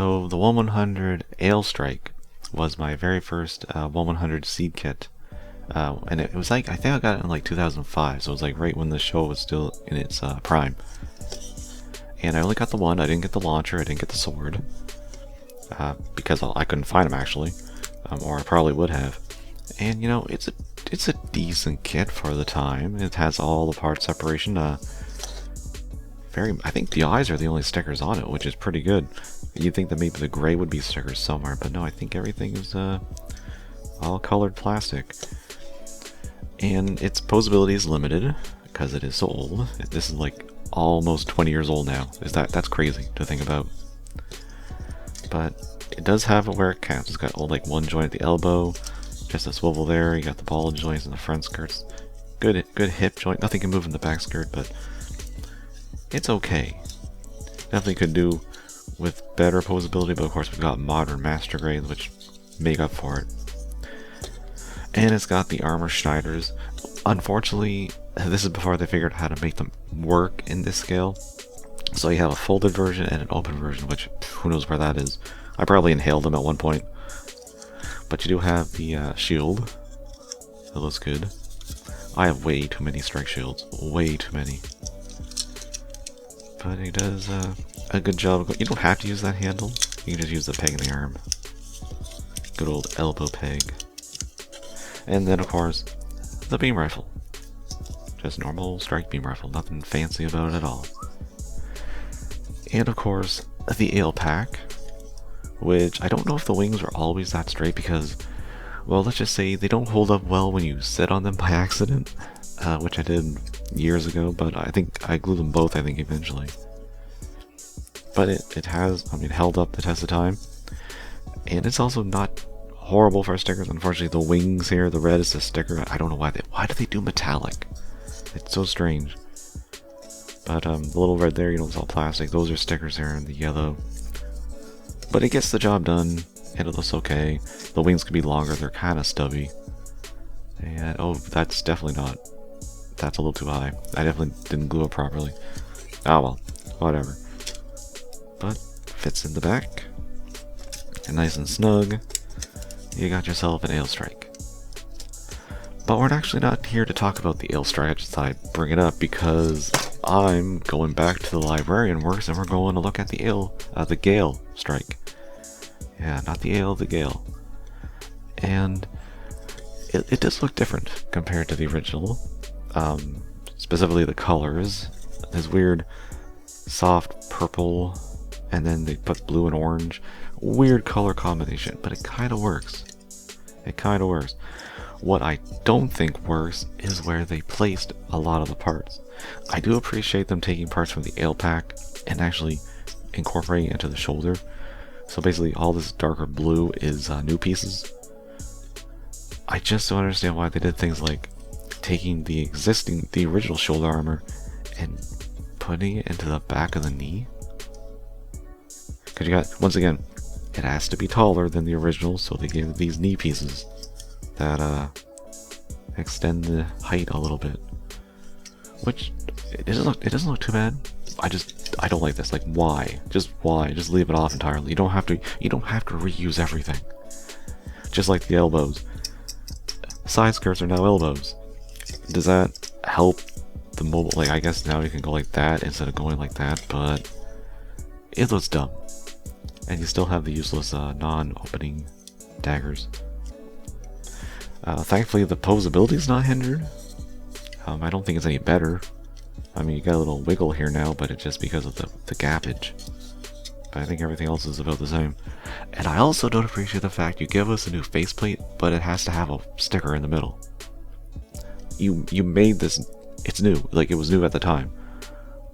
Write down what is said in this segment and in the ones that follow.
So the 1/100 Gale Strike was my very first 1/100 seed kit. And it was like, I think I got it in like 2005, so it was like right when the show was still in its prime. And I only got the one. I didn't get the launcher, I didn't get the sword, because I couldn't find them actually, or I probably would have. And you know, it's a decent kit for the time. It has all the part separation. I think the eyes are the only stickers on it, which is pretty good. You'd think that maybe the gray would be stickers somewhere, but no, I think everything is all colored plastic. And its posability is limited because it is so old. This is like almost 20 years old now. That's crazy to think about. But it does have where it counts. It's got like one joint at the elbow, just a swivel there. You got the ball joints in the front skirts. Good hip joint. Nothing can move in the back skirt, but it's okay. Definitely could do with better posability, but of course we've got modern master grades which make up for it. And it's got the armor Schneiders. Unfortunately, this is before they figured out how to make them work in this scale. So you have a folded version and an open version, which who knows where that is. I probably inhaled them at one point. But you do have the shield. It looks good. I have way too many strike shields. Way too many. But it does a good job. You don't have to use that handle. You can just use the peg in the arm. Good old elbow peg. And then, of course, the beam rifle. Just normal strike beam rifle. Nothing fancy about it at all. And, of course, the ale pack. Which, I don't know if the wings are always that straight because, well, let's just say they don't hold up well when you sit on them by accident. Which I did years ago, but I think I glued them both, I think, eventually. But it has, I mean, held up the test of time. And it's also not horrible for stickers. Unfortunately, the wings here, the red is the sticker. I don't know why do they do metallic? It's so strange. But the little red there, you know, it's all plastic. Those are stickers there in the yellow. But it gets the job done, and it looks okay. The wings could be longer, they're kind of stubby. And, oh, that's definitely not. That's a little too high. I definitely didn't glue it properly. Oh well, whatever. But, fits in the back. And nice and snug. You got yourself an Gale Strike. But we're actually not here to talk about the Gale Strike. I just thought I'd bring it up because I'm going back to the Librarian Works and we're going to look at the Gale Strike. Yeah, not the Ale, the Gale. And it does look different compared to the original. Specifically the colors. This weird soft purple, and then they put blue and orange. Weird color combination, but it kind of works. It kind of works. What I don't think works is where they placed a lot of the parts. I do appreciate them taking parts from the ale pack and actually incorporating it into the shoulder. So basically all this darker blue is new pieces. I just don't understand why they did things like taking the original shoulder armor and putting it into the back of the knee. Because you got, once again, it has to be taller than the original, so they gave these knee pieces that extend the height a little bit. Which it doesn't look too bad. I don't like this. Like, why? Just why? Just leave it off entirely. You don't have to reuse everything. Just like the elbows. Side skirts are now elbows. Does that help the mobile? Like, I guess now you can go like that instead of going like that, but it looks dumb. And you still have the useless non-opening daggers. Thankfully, the posability is not hindered. I don't think it's any better. I mean, you got a little wiggle here now, but it's just because of the gappage. But I think everything else is about the same. And I also don't appreciate the fact you give us a new faceplate, but it has to have a sticker in the middle. You made this, it's new, like it was new at the time.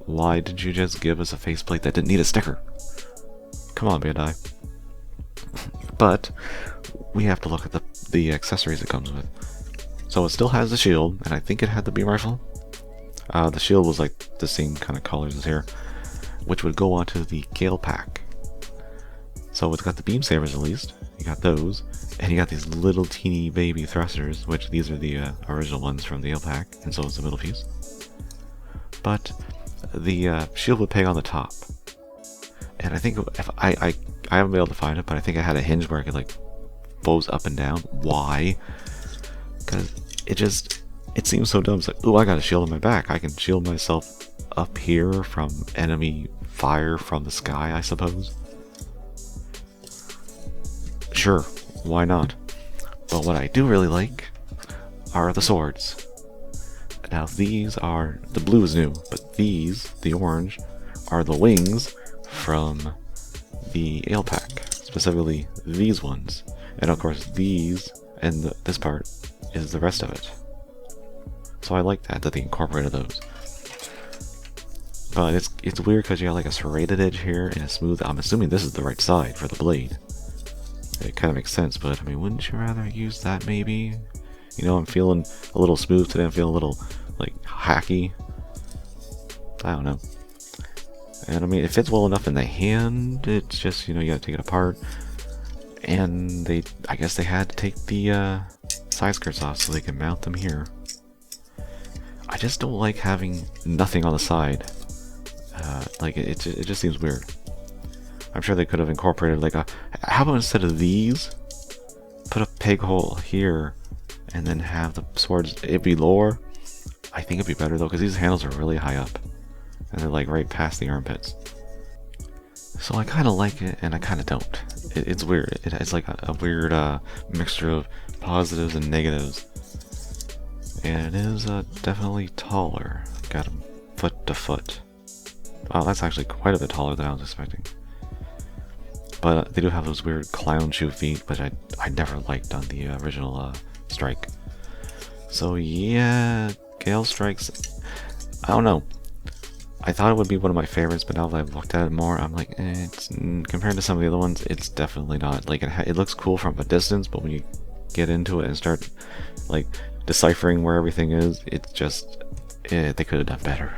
Why did you just give us a faceplate that didn't need a sticker? Come on, Bandai. But we have to look at the accessories it comes with. So it still has the shield, and I think it had the beam rifle. The shield was like the same kind of colors as here, which would go onto the Gale pack. So it's got the beam sabers at least. You got those, and you got these little teeny baby thrusters, which these are the original ones from the Gale pack, and so is the middle piece. But the shield would peg on the top. And I think if I I haven't been able to find it, but I think I had a hinge where I could like bows up and down. Why? Because it seems so dumb. It's like, ooh, I got a shield on my back. I can shield myself up here from enemy fire from the sky, I suppose. Sure, why not? But what I do really like are the swords. Now these are, the blue is new, but these, the orange, are the wings from the ale pack, specifically these ones. And of course these, and this part, is the rest of it. So I like that they incorporated those. But it's weird because you got like a serrated edge here and a smooth. I'm assuming this is the right side for the blade. It kind of makes sense, but I mean, wouldn't you rather use that maybe? You know, I'm feeling a little smooth today. I'm feeling a little like hacky. I don't know. And I mean, it fits well enough in the hand. It's just, you know, you gotta take it apart. And I guess they had to take the side skirts off so they can mount them here. I just don't like having nothing on the side. Like it just seems weird. I'm sure they could have incorporated like how about instead of these, put a peg hole here, and then have the swords. It'd be lower. I think it'd be better though, because these handles are really high up, and they're like right past the armpits. So I kind of like it, and I kind of don't. It's weird. It's like a weird mixture of positives and negatives. And it is definitely taller. Got him foot to foot. Wow, that's actually quite a bit taller than I was expecting. But they do have those weird clown shoe feet, which I never liked on the original Strike. So yeah, Gale Strikes, I don't know. I thought it would be one of my favorites, but now that I've looked at it more, I'm like, it's compared to some of the other ones, it's definitely not. Like it looks cool from a distance, but when you get into it and start like deciphering where everything is, it's just they could have done better.